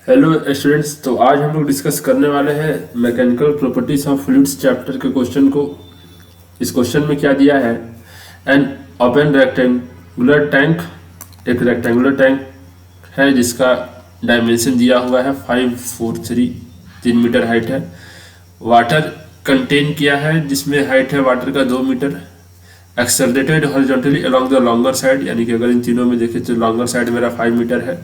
Hello students, तो आज हम लोग डिस्कस करने वाले हैं mechanical properties of fluids chapter के क्वेश्चन को। इस क्वेश्चन में क्या दिया है? एन ओपन रेक्टेंगुलर टैंक, एक रेक्टेंगुलर टैंक है जिसका डायमेंशन दिया हुआ है 543, 3 मीटर हाइट है। वाटर कंटेन किया है जिसमें हाइट है वाटर का 2 metre. Accelerated horizontally along the longer side, यानी कि अगर इन तीनों में देखें तो लॉन्गर साइड मेरा 5 मीटर है,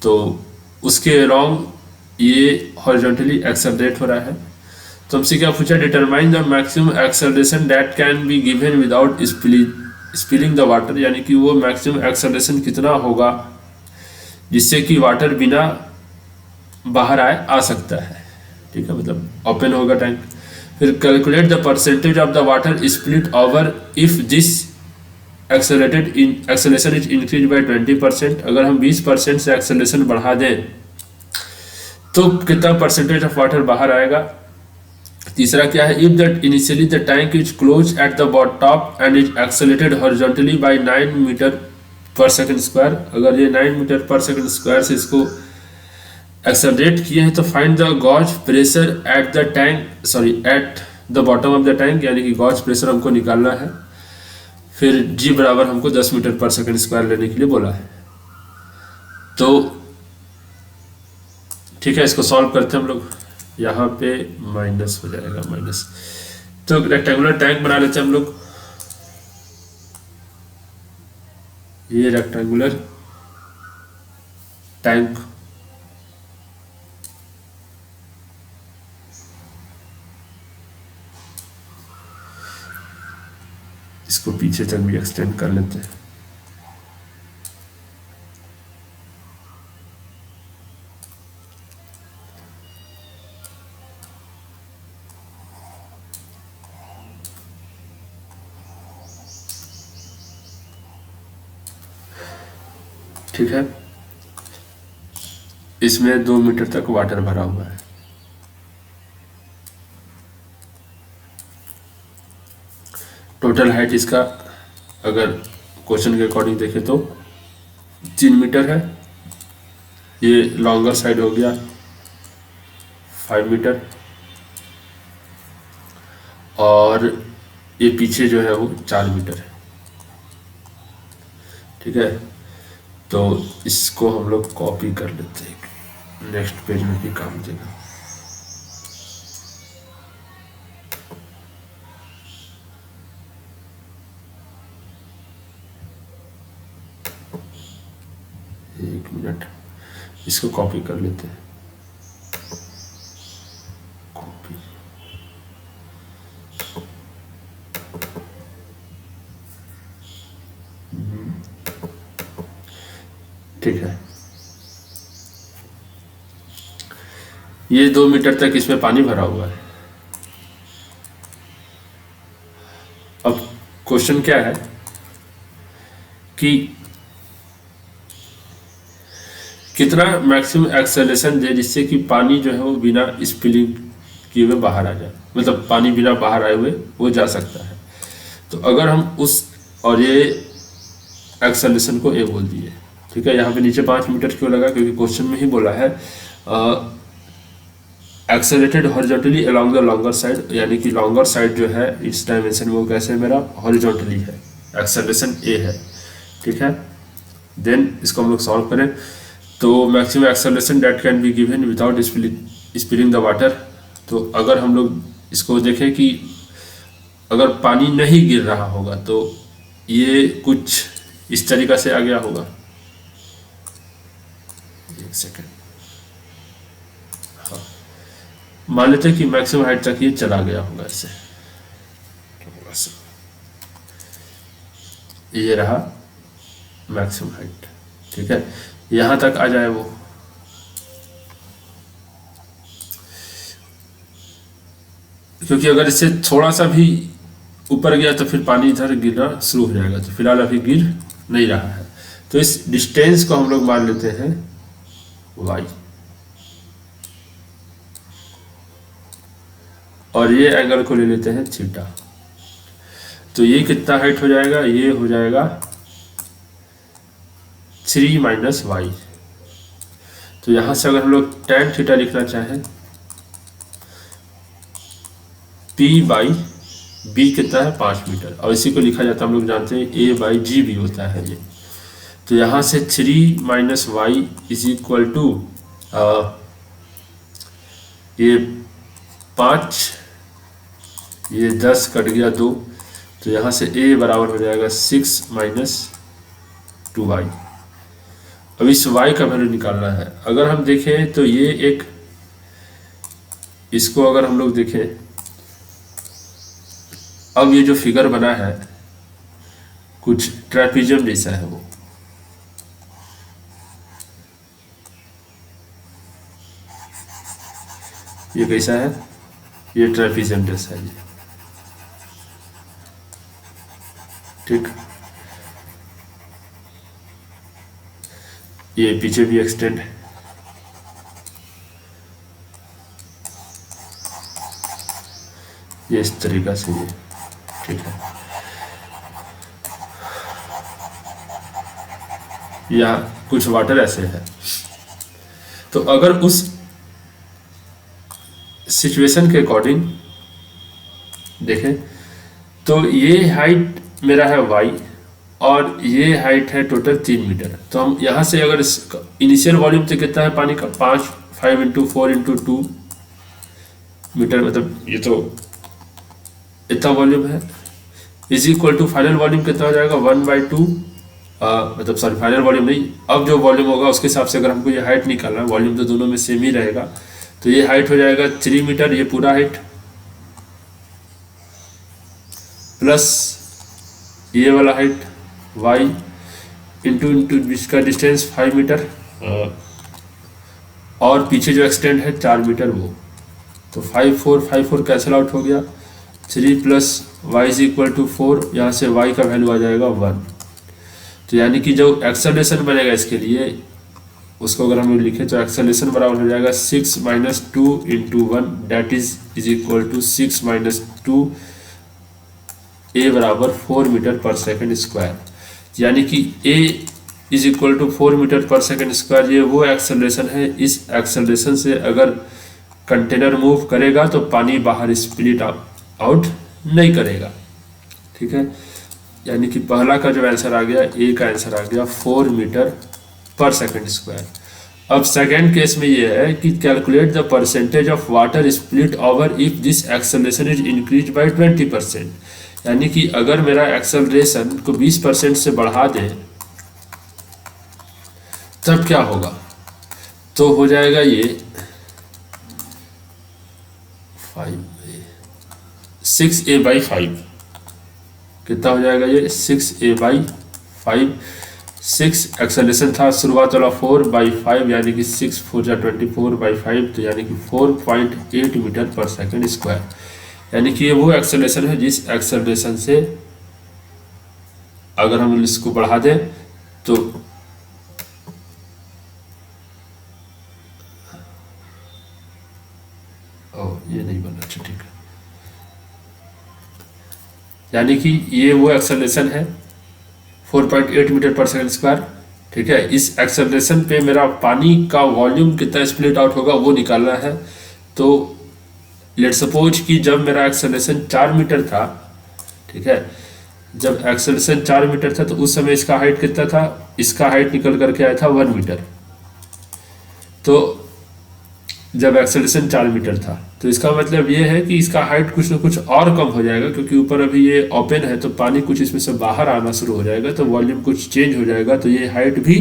तो उसके अलोंग ये हॉरिजॉन्टली एक्सेलरेट हो रहा है। तो हमसे क्या पूछा? Determine the maximum acceleration that can be given without spilling the water, यानी कि वो मैक्सिमम एक्सेलरेशन कितना होगा जिससे कि वाटर बिना बाहर आ सकता है। ठीक है, मतलब ओपन होगा टैंक। फिर calculate the percentage of the water split over if this acceleration is increase by 20%। अगर हम 20% से एक्सेलरेशन बढ़ा दें तो कितना परसेंटेज ऑफ वाटर बाहर आएगा। तीसरा क्या है? If that initially the tank is close at the top and is accelerated horizontally by 9 metre per second square. अगर ये 9 मीटर पर सेकंड स्क्वायर से इसको एक्सेलरेट किए हैं तो find the gauge pressure at the tank, sorry at the bottom of the tank, यानी कि gauge pressure हमको निकालना है। फिर जी बराबर हमको 10 मीटर पर सेकंड स्क्वायर लेने के लिए बोला है। तो ठीक है, इसको सॉल्व करते हैं हम लोग। यहाँ पे माइनस हो जाएगा माइनस, तो रेक्टेंगुलर टैंक बना लेते हैं हम लोग। ये रेक्टेंगुलर टैंक इसको पीछे तक भी एक्सटेंड कर लेते हैं। ठीक है, इसमें 2 मीटर तक वाटर भरा हुआ है। टोटल हाइट इसका अगर क्वेश्चन के अकॉर्डिंग देखें तो 3 मीटर है। ये लॉन्गर साइड हो गया 5 मीटर, और ये पीछे जो है वो 4 मीटर है। ठीक है, तो इसको हम लोग कॉपी कर लेते हैं, नेक्स्ट पेज में भी काम देगा। एक मिनट, इसको कॉपी कर लेते हैं। कॉपी, ठीक है। ये 2 मीटर तक इसमें पानी भरा हुआ है। अब क्वेश्चन क्या है कि कितना मैक्सिमम एक्सेलरेशन दे जिससे कि पानी जो है वो बिना स्पिलिंग किए हुए बाहर आ जाए, मतलब पानी बिना बाहर आए हुए वो जा सकता है। तो अगर हम उस, और ये एक्सेलरेशन को ए बोल दिए। ठीक है, यहाँ पे नीचे 5 मीटर क्यों लगा? क्योंकि क्वेश्चन में ही बोला है accelerated horizontally along the longer side, यानी कि लॉन्गर साइड जो है इस डायमेंशन में वो कैसे मेरा हॉरिजॉन्टली है, एक्सेलरेशन ए है। ठीक है, देन इसको हम लोग सॉल्व करें तो maximum acceleration that can be given without spilling the water. तो अगर हम लोग इसको देखें कि अगर पानी नहीं गिर रहा होगा तो ये कुछ इस तरीका से आ गया होगा। एक सेकेंड, हाँ, मान लेते हैं कि मैक्सिमम हाइट तक ये चला गया होगा ऐसे। ये रहा मैक्सिमम हाइट। ठीक है, यहां तक आ जाए वो, क्योंकि अगर इससे थोड़ा सा भी ऊपर गया तो फिर पानी इधर गिरना शुरू हो जाएगा। तो फिलहाल अभी गिर नहीं रहा है, तो इस डिस्टेंस को हम लोग मान लेते हैं y, और ये एंगल को ले लेते हैं थीटा। तो ये कितना हाइट हो जाएगा? ये हो जाएगा 3 - y। तो यहाँ से अगर हम लोग tan थीटा लिखना चाहें, P बाई बी कितना है 5 मीटर, और इसी को लिखा जाता है, हम लोग जानते हैं A बाई जी भी होता है ये। तो यहाँ से 3 minus y is equal to ये 5, ये 10 कट गया 2, तो यहाँ से A बराबर हो जाएगा 6 माइनस 2y। अब इस y का वैल्यू निकालना है। अगर हम देखें तो ये एक, इसको अगर हम लोग देखें, अब ये जो फिगर बना है कुछ ट्रेपीजियम जैसा है वो, ये कैसा है, ये ट्रेपीजियम जैसा है ये, ठीक। ये पीछे भी एक्सटेंड है, ये इस तरीका से ये, ठीक है। या कुछ वाटर ऐसे है। तो अगर उस सिचुएशन के अकॉर्डिंग देखें तो ये हाइट मेरा है y और ये हाइट है टोटल 3 मीटर। तो हम यहाँ से अगर इनिशियल वॉल्यूम से कितना है पानी का, 5 इंटू 4 इंटू 2 मीटर, मतलब ये तो इतना वॉल्यूम है, is equal to final volume कितना हो जाएगा 1/2, मतलब सॉरी फाइनल वॉल्यूम नहीं, अब जो वॉल्यूम होगा उसके हिसाब से अगर हमको ये हाइट निकालना है, वॉल्यूम तो दोनों में सेम ही रहेगा, तो ये हाइट हो जाएगा 3 मीटर, ये पूरा हाइट प्लस ये वाला हाइट y इंटू इसका डिस्टेंस 5 मीटर, और पीछे जो एक्सटेंड है 4 मीटर वो, तो 5 4 कैंसिल आउट हो गया, 3 plus y is equal to 4, यहाँ से y का वैल्यू आ जाएगा 1। तो यानी कि जो एक्सेलरेशन बनेगा इसके लिए, उसको अगर हम लिखें तो एक्सेलरेशन बराबर हो जाएगा 6 minus 2 into 1, that is equal to 6 minus 2, a बराबर 4 मीटर पर सेकंड स्क्वायर। यानी कि a is equal to 4 metre per second square, ये वो एक्सेलरेशन है, इस एक्सेलरेशन से अगर कंटेनर मूव करेगा तो पानी बाहर स्प्लिट आउट नहीं करेगा, ठीक है। यानी कि पहला का जो आंसर आ गया, ए का आंसर आ गया 4 मीटर पर सेकंड स्क्वायर। अब सेकेंड केस में ये है कि calculate the percentage of water split over if this acceleration is increase by 20%। यानी कि अगर मेरा एक्सेलरेशन को 20% से बढ़ा दें तब क्या होगा, तो हो जाएगा ये 6a/5, कितना हो जाएगा ये 6a/5। 6 एक्सेलरेशन था शुरुआत वाला 4/5, यानी कि 6 4 जा 24/5, तो यानी कि 4.8 मीटर पर सेकंड स्क्वायर। यानी कि ये वो एक्सेलरेशन है जिस एक्सेलरेशन से अगर हम इसको बढ़ा दें तो ये नहीं बनना अच्छा, ठीक है। यानी कि ये वो एक्सेलरेशन है 4.8 मीटर पर सेकंड स्क्वायर, ठीक है। इस एक्सेलरेशन पे मेरा पानी का वॉल्यूम कितना स्प्लिट आउट होगा वो निकालना है। तो लेट सपोज कि जब मेरा एक्सेलरेशन 4 मीटर था, ठीक है, जब एक्सेलरेशन 4 मीटर था तो उस समय इसका हाइट कितना था, इसका हाइट निकल करके आया था 1 मीटर। तो जब एक्सेलरेशन 4 मीटर था तो इसका मतलब ये है कि इसका हाइट कुछ ना कुछ और कम हो जाएगा, क्योंकि ऊपर अभी ये ओपन है तो पानी कुछ इसमें से बाहर आना शुरू हो जाएगा, तो वॉल्यूम कुछ चेंज हो जाएगा, तो ये हाइट भी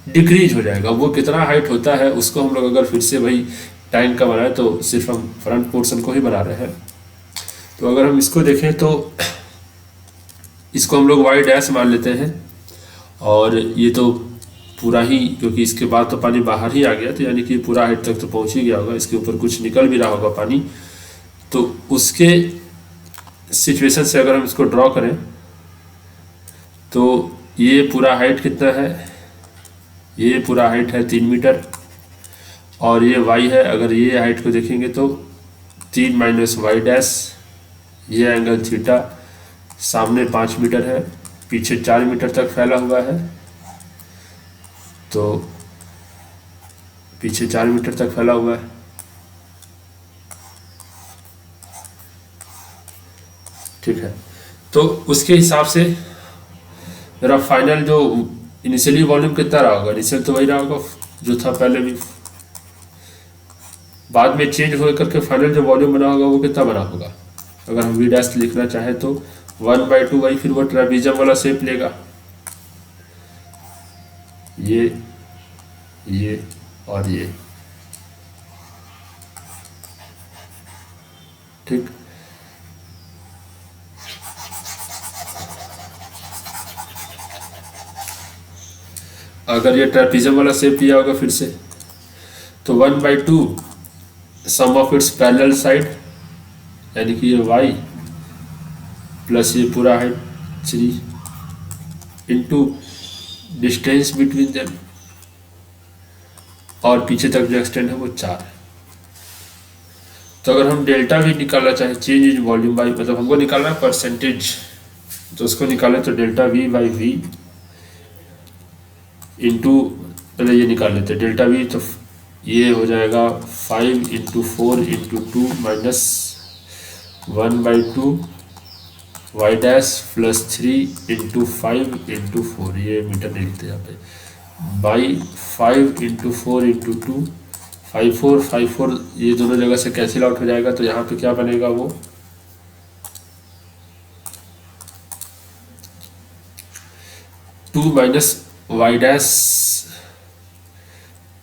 डिक्रीज हो जाएगा। वो कितना हाइट होता है उसको हम लोग अगर फिर से वही टैंक का बनाए तो सिर्फ हम फ्रंट पोर्शन को ही बना रहे हैं। तो अगर हम इसको देखें तो इसको हम लोग y डैश मान लेते हैं, और ये तो पूरा ही, क्योंकि इसके बाद तो पानी बाहर ही आ गया, तो यानी कि पूरा हाइट तक तो पहुंच ही गया होगा, इसके ऊपर कुछ निकल भी रहा होगा पानी। तो उसके सिचुएशन से अगर हम इसको ड्रॉ करें तो ये पूरा हाइट कितना है, ये पूरा हाइट है 3 मीटर, और ये y है, अगर ये हाइट को देखेंगे तो 3 माइनस वाई डैश, ये एंगल थीटा, सामने 5 मीटर है, पीछे 4 मीटर तक फैला हुआ है, तो पीछे 4 मीटर तक फैला हुआ है। ठीक है, तो उसके हिसाब से मेरा फाइनल जो इनिशियली वॉल्यूम कितना रहा होगा, इनिशियल तो वही रहा होगा जो था पहले भी, बाद में चेंज हो करके फाइनल जो वॉल्यूम बना होगा वो कितना बना होगा। अगर हम वी डैश लिखना चाहें तो 1/2 वही फिर वो ट्रेपेजियम वाला शेप लेगा, ये और ये। ठीक, अगर ये ट्रेपेजियम वाला शेप लिया होगा फिर से, तो 1/2 सम ऑफ इट्स पैरेलल साइड, यानी कि ये y प्लस ये पूरा height 3 into distance between them, और पीछे तक जो एक्सटेंड है वो 4। तो अगर हम डेल्टा भी निकालना चाहें, चेंज इन वॉल्यूम बाई, मतलब हमको निकालना है परसेंटेज, तो उसको निकालें तो delta v by v into, पहले ये निकाल लेते हैं डेल्टा वी, तो ये हो जाएगा 5 into 4 into 2 minus 1/2 y dash plus 3 into 5 into 4, ये मीटर नहीं लिखते यहाँ पे, बाई 5 इंटू 4 इंटू 2, 5 4 ये दोनों जगह से कैंसिल आउट हो जाएगा, तो यहाँ पे क्या बनेगा वो 2 माइनस वाई डैश,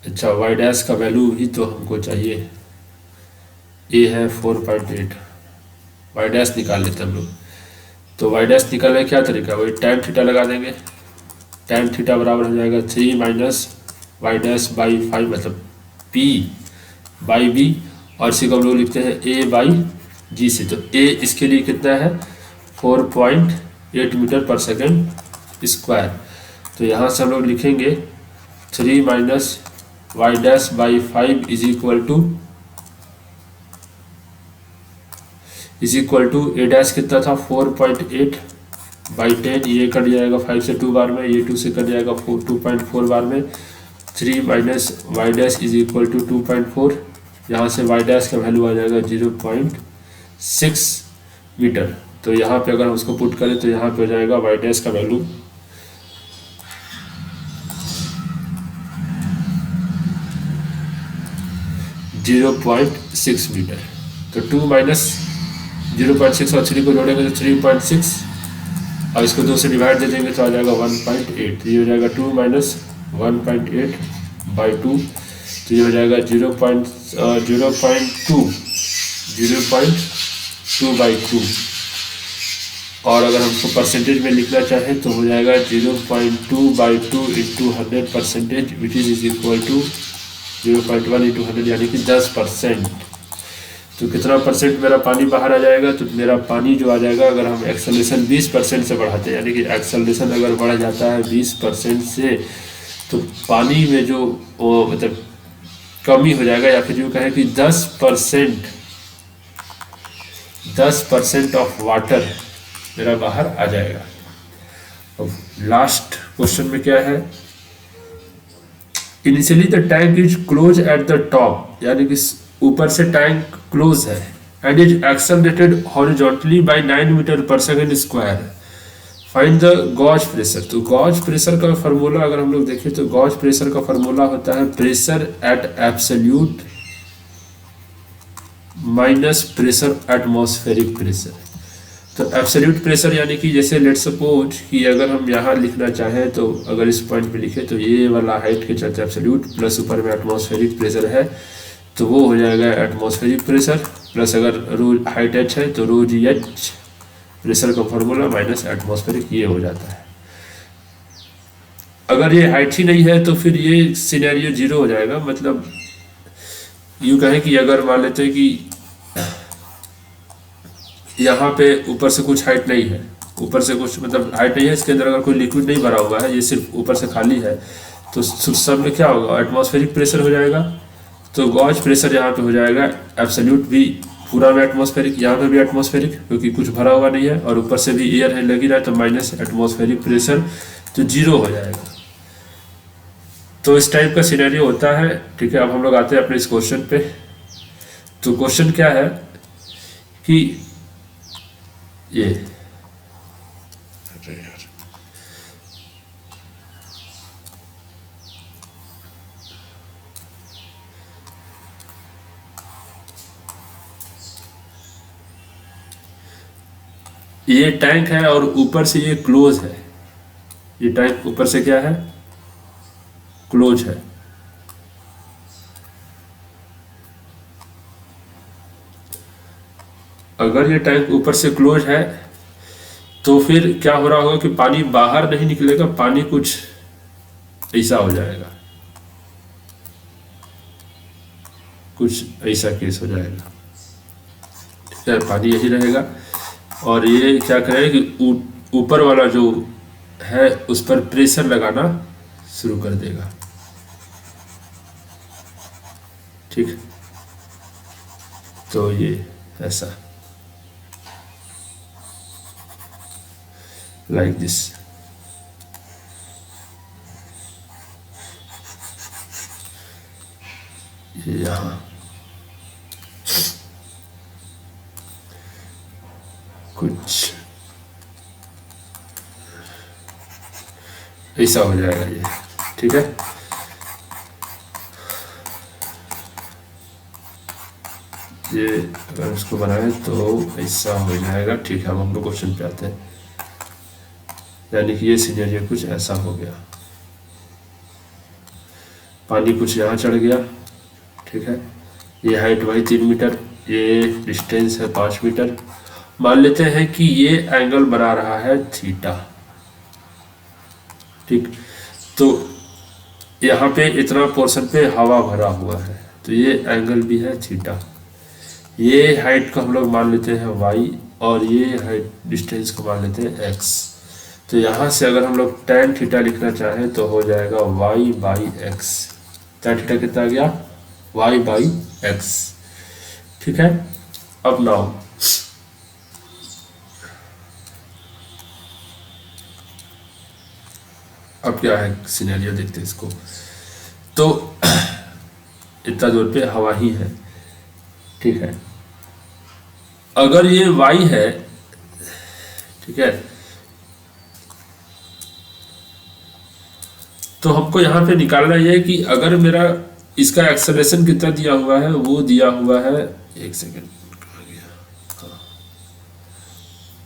अच्छा वाई डैश का वैल्यू ही तो हमको चाहिए, ए है 4.8, वाई डैश निकाल लेते हैं हम लोग। तो वाई डैश निकालने का क्या तरीका है, वही tan थीटा लगा देंगे, tan थीटा बराबर हो जाएगा 3 माइनस वाई डैश बाई 5, मतलब p बाई b, और इसी को हम लोग लिखते हैं a बाई g से। तो a इसके लिए कितना है 4.8 मीटर पर सेकेंड स्क्वायर। तो यहाँ से हम लोग लिखेंगे 3 minus y dash by 5 is equal to a dash कितना था 4.8 बाई 10, ये कट जाएगा 5 से 2 बार में, ये 2 से कट जाएगा 2.4 बार में, 3 minus y dash is equal to 2.4, यहाँ से वाई डैश का वैल्यू आ जाएगा 0.6 मीटर। तो यहाँ पे अगर हम उसको पुट करें तो यहाँ पे हो जाएगा वाई डैश का वैल्यू 0.6 मीटर। तो 2 माइनस 0.6 और 3 को जोड़ेंगे तो 3.6, और इसको 2 से डिवाइड दे देंगे तो आ जाएगा 1.8, ये हो जाएगा 2 माइनस 1.8 बाई 2, तो ये हो जाएगा 0.2 बाई 2। और अगर हमको परसेंटेज में लिखना चाहें तो हो जाएगा 0.2 by 2 into 100%, which is equal to 0.1 into 100, यानी कि 10%। तो कितना परसेंट मेरा पानी बाहर आ जाएगा, तो मेरा पानी जो आ जाएगा, अगर हम एक्सेलरेशन 20% से बढ़ाते हैं, यानी कि एक्सेलरेशन अगर बढ़ जाता है 20% से, तो पानी में जो मतलब कमी हो जाएगा, या फिर यूँ कहें कि 10% ऑफ वाटर मेरा बाहर आ जाएगा। अब लास्ट क्वेश्चन में क्या है, initially the tank is close at the top, यानी कि ऊपर से टैंक क्लोज है, and is accelerated horizontally by 9 metre per second square, find the gauge pressure. तो गॉज प्रेशर का फार्मूला अगर हम लोग देखें तो गॉज प्रेशर का फार्मूला होता है pressure at absolute minus pressure atmospheric pressure. तो एब्सोल्यूट प्रेशर यानी कि जैसे लेट सपोज कि अगर हम यहाँ लिखना चाहें तो अगर इस पॉइंट पे लिखे तो ये वाला हाइट के चलते एब्सोल्यूट प्लस ऊपर में एटमॉस्फेरिक प्रेशर है, तो वो हो जाएगा एटमॉस्फेरिक प्रेशर, प्लस अगर रो हाइट एच है तो रो जी एच प्रेशर का फॉर्मूला माइनस एटमॉस्फेरिक, ये हो जाता है। अगर ये हाइट ही नहीं है तो फिर ये सिनेरियो जीरो हो जाएगा। मतलब यूँ कहें कि अगर मान लेते हैं कि यहाँ पे ऊपर से कुछ हाइट नहीं है, ऊपर से कुछ मतलब हाइट नहीं है, इसके अंदर अगर कोई लिक्विड नहीं भरा हुआ है, ये सिर्फ ऊपर से खाली है, तो सब में क्या होगा एटमॉस्फेरिक प्रेशर हो जाएगा। तो गॉज प्रेशर यहाँ पे हो जाएगा एब्सोल्यूट भी पूरा में एटमॉस्फेरिक, यहाँ पे भी एटमॉस्फेरिक क्योंकि कुछ भरा हुआ नहीं है, और ऊपर से भी एयर है लगी रहा है, तो माइनस एटमॉस्फेरिक प्रेशर, तो जीरो हो जाएगा। तो इस टाइप का सिनेरियो होता है। ठीक है, अब हम लोग आते हैं अपने इस क्वेश्चन पे। तो क्वेश्चन क्या है कि ये अरे यार ये टैंक है और ऊपर से ये क्लोज है। ये टैंक ऊपर से क्या है, क्लोज है। अगर ये टैंक ऊपर से क्लोज है तो फिर क्या हो रहा होगा कि पानी बाहर नहीं निकलेगा, पानी कुछ ऐसा हो जाएगा, कुछ ऐसा केस हो जाएगा। ठीक है, पानी यही रहेगा और ये क्या करेगा कि ऊपर वाला जो है उस पर प्रेशर लगाना शुरू कर देगा। ठीक, तो ये ऐसा लाइक दिस। ये यहाँ कुछ ऐसा हो जाएगा ये। ठीक है, ये अगर इसको बनाए तो ऐसा हो जाएगा। ठीक है, अब हम लोग क्वेश्चन पे आते हैं। यानी कि ये सिनेरियो कुछ ऐसा हो गया, पानी कुछ यहाँ चढ़ गया। ठीक है, ये हाइट भाई 3 मीटर, ये डिस्टेंस है 5 मीटर। मान लेते हैं कि ये एंगल बना रहा है थीटा। ठीक, तो यहाँ पे इतना पोर्शन पे हवा भरा हुआ है तो ये एंगल भी है थीटा। ये हाइट को हम लोग मान लेते हैं y और ये हाइट डिस्टेंस को मान लेते हैं x। तो यहाँ से अगर हम लोग tan थीटा लिखना चाहें तो हो जाएगा y by x. tan theta कितना आ गया, y बाई एक्स। ठीक है, अब नाउ अब क्या है सिनेरियो, देखते हैं इसको। तो इतना दूर पे हवा ही है। ठीक है, अगर ये y है, ठीक है, तो हमको यहाँ पे निकालना ये है कि अगर मेरा इसका एक्सेलरेशन कितना दिया हुआ है, वो दिया हुआ है, एक सेकेंड,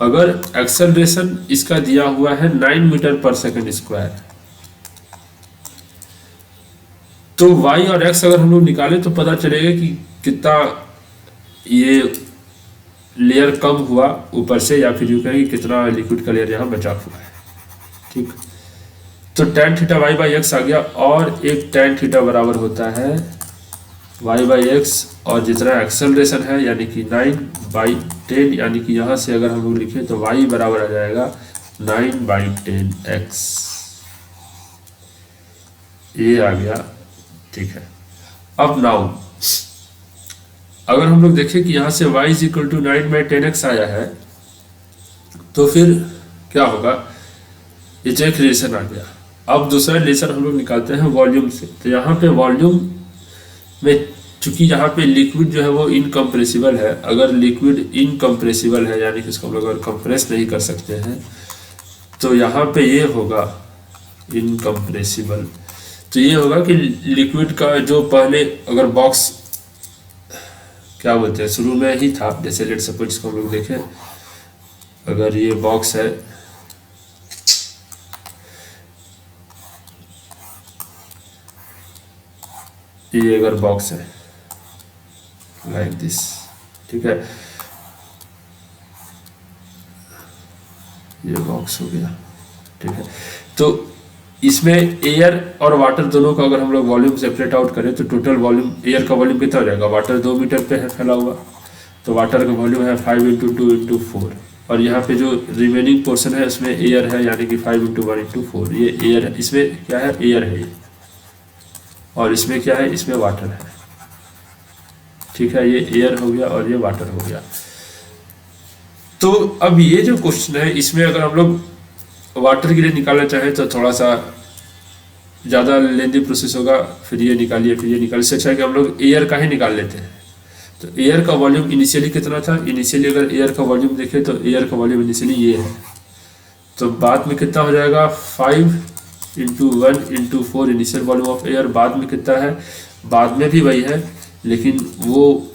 अगर एक्सेलरेशन इसका दिया हुआ है 9 मीटर पर सेकेंड स्क्वायर, तो y और x अगर हम लोग निकाले तो पता चलेगा कि कितना ये लेयर कम हुआ ऊपर से, या फिर यूँ कहें कि कितना लिक्विड का लेयर यहाँ बचा हुआ है। ठीक, तो tan theta y by x आ गया और एक tan थीटा बराबर होता है y बाई एक्स और जितना एक्सेलरेशन है यानी कि 9/10, यानी कि यहाँ से अगर हम लोग लिखें तो y बराबर आ जाएगा 9/10x। ये आ गया। ठीक है, अब नाउ अगर हम लोग देखें कि यहाँ से y is equal to 9/10x आया है तो फिर क्या होगा, ये जो एक रिलेशन आ गया। अब दूसरा रिलेशन हम लोग निकालते हैं वॉल्यूम से। तो यहाँ पे वॉल्यूम में चूंकि यहाँ पे लिक्विड जो है वो इनकम्प्रेसिबल है, अगर लिक्विड इनकम्प्रेसिबल है यानी कि इसको हम लोग अगर कंप्रेस नहीं कर सकते हैं तो यहाँ पे ये होगा इनकम्प्रेसिबल। तो ये होगा कि लिक्विड का जो पहले अगर बॉक्स क्या बोलते हैं शुरू में ही था, जैसे लेट सपोज इसको हम लोग देखें, अगर ये बॉक्स है, ये अगर बॉक्स है लाइक दिस, ठीक है, ये बॉक्स हो गया। ठीक है, तो इसमें एयर और वाटर दोनों का अगर हम लोग वॉल्यूम सेपरेट आउट करें तो टोटल वॉल्यूम, एयर का वॉल्यूम कितना हो जाएगा, वाटर 2 मीटर पे है फैला हुआ, तो वाटर का वॉल्यूम है 5 × 2 × 4, और यहाँ पे जो रिमेनिंग पोर्शन है उसमें एयर है यानी कि 5 × 1 × 4, ये एयर है, इसमें क्या है, एयर है ये, और इसमें क्या है, इसमें वाटर है। ठीक है, ये एयर हो गया और ये वाटर हो गया। तो अब ये जो क्वेश्चन है इसमें अगर हम लोग वाटर के लिए निकालना चाहें तो थोड़ा सा ज़्यादा लेंदी प्रोसेस होगा, फिर ये निकालिए फिर ये निकालिए, इससे अच्छा है कि हम लोग एयर का ही निकाल लेते हैं। तो एयर का वॉल्यूम इनिशियली कितना था, इनिशियली अगर एयर का वॉल्यूम देखें तो एयर का वॉल्यूम इनिशियली ये है, तो बाद में कितना हो जाएगा 5 into 1 into 4 initial volume of air. बाद में कितना है, बाद में भी वही है, लेकिन वो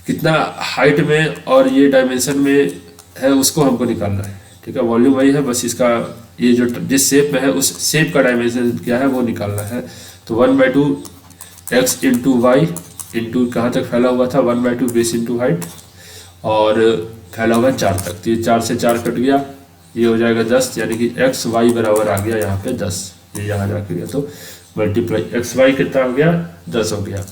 कितना हाइट में और ये डायमेंशन में है उसको हमको निकालना है। ठीक है, वॉल्यूम वही है, बस इसका ये जो जिस शेप में है उस शेप का डायमेंशन क्या है वो निकालना है। तो 1/2 एक्स इंटू वाई इंटू कहाँ तक फैला हुआ था 1/2 बेस इंटू हाइट, और फैला हुआ है 4 तक। तो ये 4 से 4 कट गया, ये हो जाएगा 10, यानी कि एक्स वाई बराबर आ गया यहाँ पे 10। ये यहाँ जाके गया तो मल्टीप्लाई एक्स वाई कितना हो गया 10 हो गया।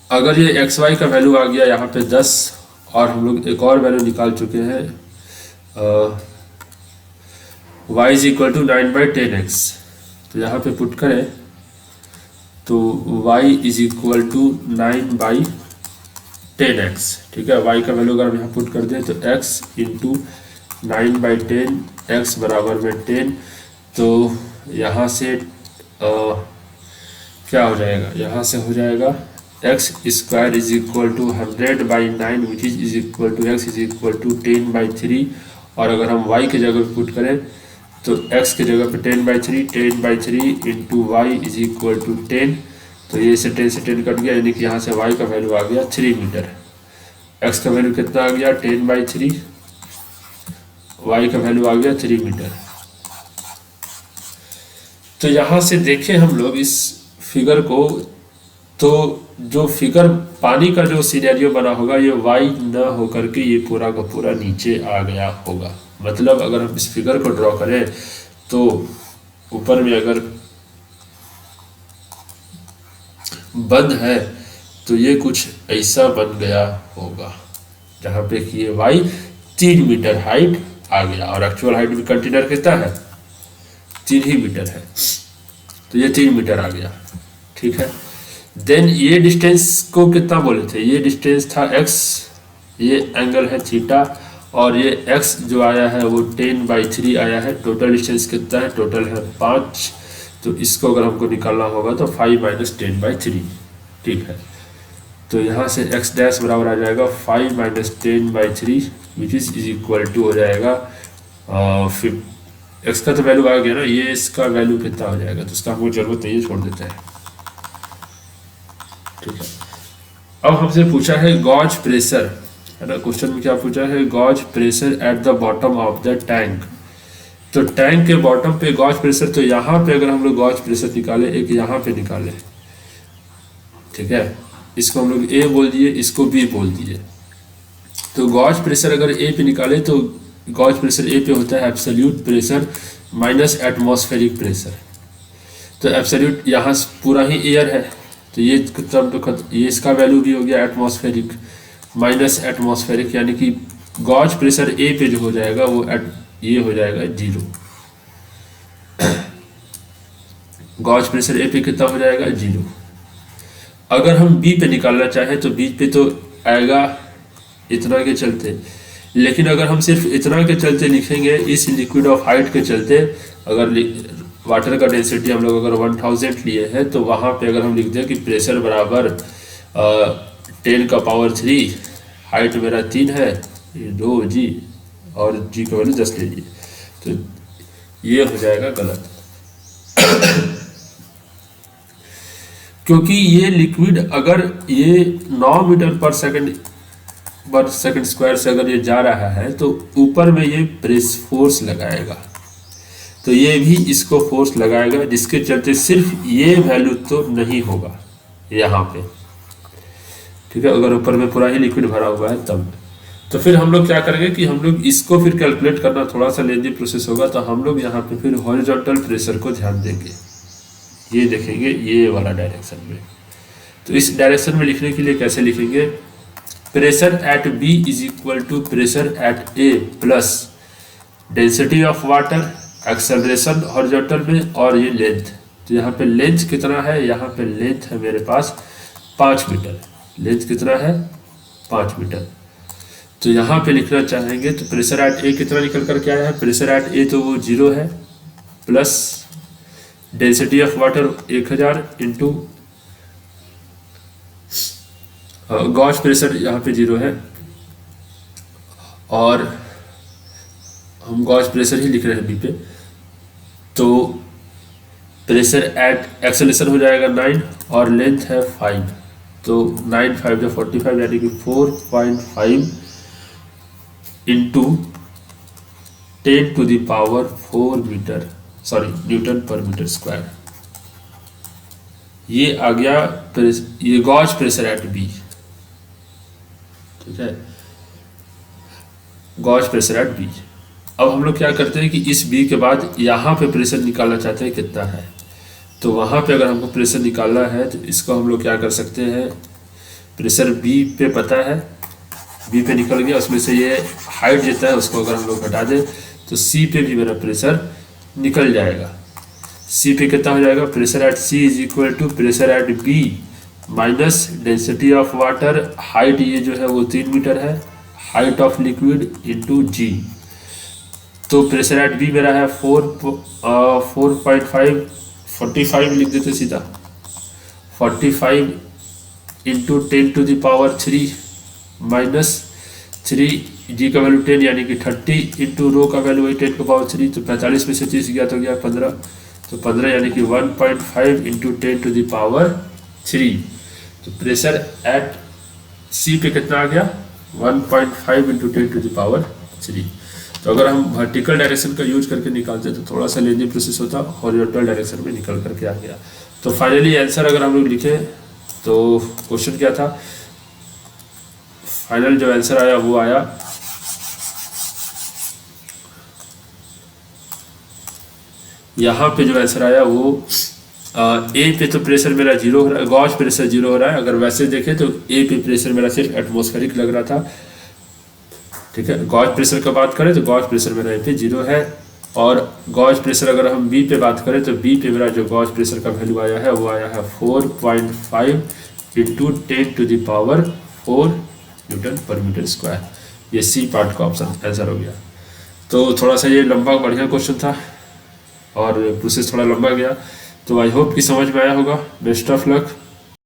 अगर ये एक्स वाई का वैल्यू आ गया यहाँ पे 10, और हम लोग एक और वैल्यू निकाल चुके हैं y is equal to 9/10x, तो यहाँ पे पुट करें तो y is equal to 9/10x। ठीक है, y का वैल्यू अगर हम यहाँ पुट कर दें तो x इंटू 9/10 x बराबर में 10, तो यहाँ से क्या हो जाएगा, यहाँ से हो जाएगा x square is equal to 100/9 which is equal to x is equal to 10/3। और अगर हम y की जगह पुट करें तो x की जगह पे 10/3 into y is equal to 10, तो ये से 10 से 10 कट गया, यानी कि यहाँ से y का वैल्यू आ गया 3 मीटर। x का वैल्यू कितना आ गया 10/3, y का वैल्यू आ गया 3 मीटर। तो यहाँ से देखें हम लोग इस फिगर को, तो जो फिगर पानी का जो सिनेरियो बना होगा ये y न होकर के ये पूरा का पूरा नीचे आ गया होगा। मतलब अगर हम इस फिगर को ड्रॉ करें तो ऊपर में अगर बंद है तो ये कुछ ऐसा बन गया होगा, जहाँ पे कि ये y 3 मीटर हाइट आ गया, और एक्चुअल हाइट भी कंटेनर कितना है 3 ही मीटर है, तो ये 3 मीटर आ गया। ठीक है, देन ये डिस्टेंस को कितना बोले थे, ये डिस्टेंस था x, ये एंगल है थीटा, और ये x जो आया है वो 10/3 आया है। टोटल डिस्टेंस कितना है, टोटल है 5, तो इसको अगर हमको निकालना होगा तो 5 - 10/3। ठीक है, तो यहाँ से x डैश बराबर आ जाएगा 5 - 10/3 विच इज इक्वल टू हो जाएगा फिर x का तो वैल्यू आ गया ना, ये इसका वैल्यू कितना हो जाएगा, तो इसका हमको जरूरत नहीं है, छोड़ देते हैं। ठीक है, अब हमसे पूछा है गॉज प्रेशर, है ना, क्वेश्चन में क्या पूछा है, gauge pressure at the bottom of the tank. तो टैंक के बॉटम पे गॉज प्रेशर, तो यहाँ पे अगर हम लोग गॉज प्रेशर निकाले, एक यहाँ पे निकाले, ठीक है, इसको हम लोग ए बोल दिए, इसको बी बोल दिए। तो गॉज प्रेशर अगर ए पे निकाले तो गॉज प्रेशर ए पे होता है absolute pressure minus atmospheric pressure. तो एब्सोल्यूट यहाँ पूरा ही एयर है, तो ये ये इसका वैल्यू भी हो गया एटमॉस्फेरिक माइनस एटमॉस्फेरिक, यानी कि गॉज प्रेशर ए पे जो हो जाएगा वो ये हो जाएगा 0। गॉज प्रेशर ए पे कितना हो जाएगा 0। अगर हम बी पे निकालना चाहें तो बी पे तो आएगा इतना के चलते, लेकिन अगर हम सिर्फ इतना के चलते लिखेंगे इस लिक्विड ऑफ हाइट के चलते, अगर वाटर का डेंसिटी हम लोग अगर 1000 लिए हैं तो वहाँ पे अगर हम लिख दें कि प्रेशर बराबर 10⁻3, हाइट मेरा 3 है, रो जी, और जी का वैल्यू 10 ले लिए, तो ये हो जाएगा गलत। क्योंकि ये लिक्विड अगर ये 9 मीटर पर सेकंड स्क्वायर से अगर ये जा रहा है तो ऊपर में ये प्रेस फोर्स लगाएगा, तो ये भी इसको फोर्स लगाएगा, जिसके चलते सिर्फ ये वैल्यू तो नहीं होगा यहाँ पे। ठीक है, अगर ऊपर में पूरा ही लिक्विड भरा हुआ है तब। तो फिर हम लोग क्या करेंगे कि हम लोग इसको फिर कैलकुलेट करना थोड़ा सा लेंदी प्रोसेस होगा, तो हम लोग यहाँ पे फिर हॉरिजॉन्टल प्रेशर को ध्यान देंगे, ये देखेंगे ये वाला डायरेक्शन में। तो इस डायरेक्शन में लिखने के लिए कैसे लिखेंगे, pressure at B is equal to pressure at A plus density of water, acceleration horizontal में, और ये लेंथ। तो यहाँ पे लेंथ कितना है, यहाँ पे लेंथ है मेरे पास 5 मीटर, लेंथ कितना है 5 मीटर। तो यहाँ पे लिखना चाहेंगे तो प्रेशर एट ए कितना निकल कर के आया है, प्रेशर एट ए तो वो 0 है, plus density of water 1000 into gauge pressure यहाँ पे 0 है, और हम गॉज प्रेशर ही लिख रहे हैं बी पे, तो प्रेशर एट एक्सेलेरेशन हो जाएगा 9 और लेंथ है 5, तो 9 5 45 यानी कि 4.5 into 10 to the power 4 metre newton per metre square. ये आ गया ये गॉज प्रेशर एट बी, ठीक है, गॉज प्रेशर एट बी। अब हम लोग क्या करते हैं कि इस बी के बाद यहाँ पे प्रेशर निकालना चाहते हैं कितना है, तो वहाँ पे अगर हमको प्रेशर निकालना है तो इसको हम लोग क्या कर सकते हैं, प्रेशर बी पे पता है, बी पे निकल गया, उसमें से ये हाइट जितना है उसको अगर हम लोग घटा दें तो सी पे भी मेरा प्रेशर निकल जाएगा। सी पे कितना हो जाएगा, pressure at C is equal to pressure at B minus density of water, height ये जो है वो 3 मीटर है, height of liquid into g. तो प्रेशर एट बी मेरा है 4.5 45 लिख देते सीधा, 45 into 10 to the power 3 minus 3, जी का वैल्यू 10 यानी कि 30 इंटू रो का वैल्यू वही 10 का पावर 3, तो 45 में से 30 गया तो गया 15, तो 15 यानी कि 1.5 इंटू 10 टू द पावर 3। तो प्रेशर एट सी पे कितना आ गया, 1.5 इंटू 10 टू द पावर 3। तो अगर हम वर्टिकल डायरेक्शन का यूज करके निकालते तो थोड़ा सा लेंदी प्रोसेस होता, हॉरिजॉन्टल डायरेक्शन में निकल करके आ गया। तो फाइनली आंसर अगर हम लोग लिखे तो क्वेश्चन क्या था, फाइनल जो आंसर आया वो आया यहाँ पे जो आंसर आया वो ए पे तो प्रेशर मेरा 0 हो रहा है, गॉज प्रेशर 0 हो रहा है। अगर वैसे देखें तो ए पे प्रेशर मेरा सिर्फ एटमॉस्फेरिक लग रहा था, ठीक है। गॉज प्रेशर का बात करें तो गॉज प्रेशर मेरा ए पे 0 है, और गॉज प्रेशर अगर हम बी पे बात करें तो बी पे मेरा जो गॉज प्रेशर का वैल्यू आया है वो आया है 4.5 into 10 to the power 4 newton per metre square. ये सी पार्ट का ऑप्शन आंसर हो गया। तो थोड़ा सा ये लंबा बढ़िया क्वेश्चन था और प्रोसेस थोड़ा लंबा गया, तो आई होप कि समझ में आया होगा। Best of luck.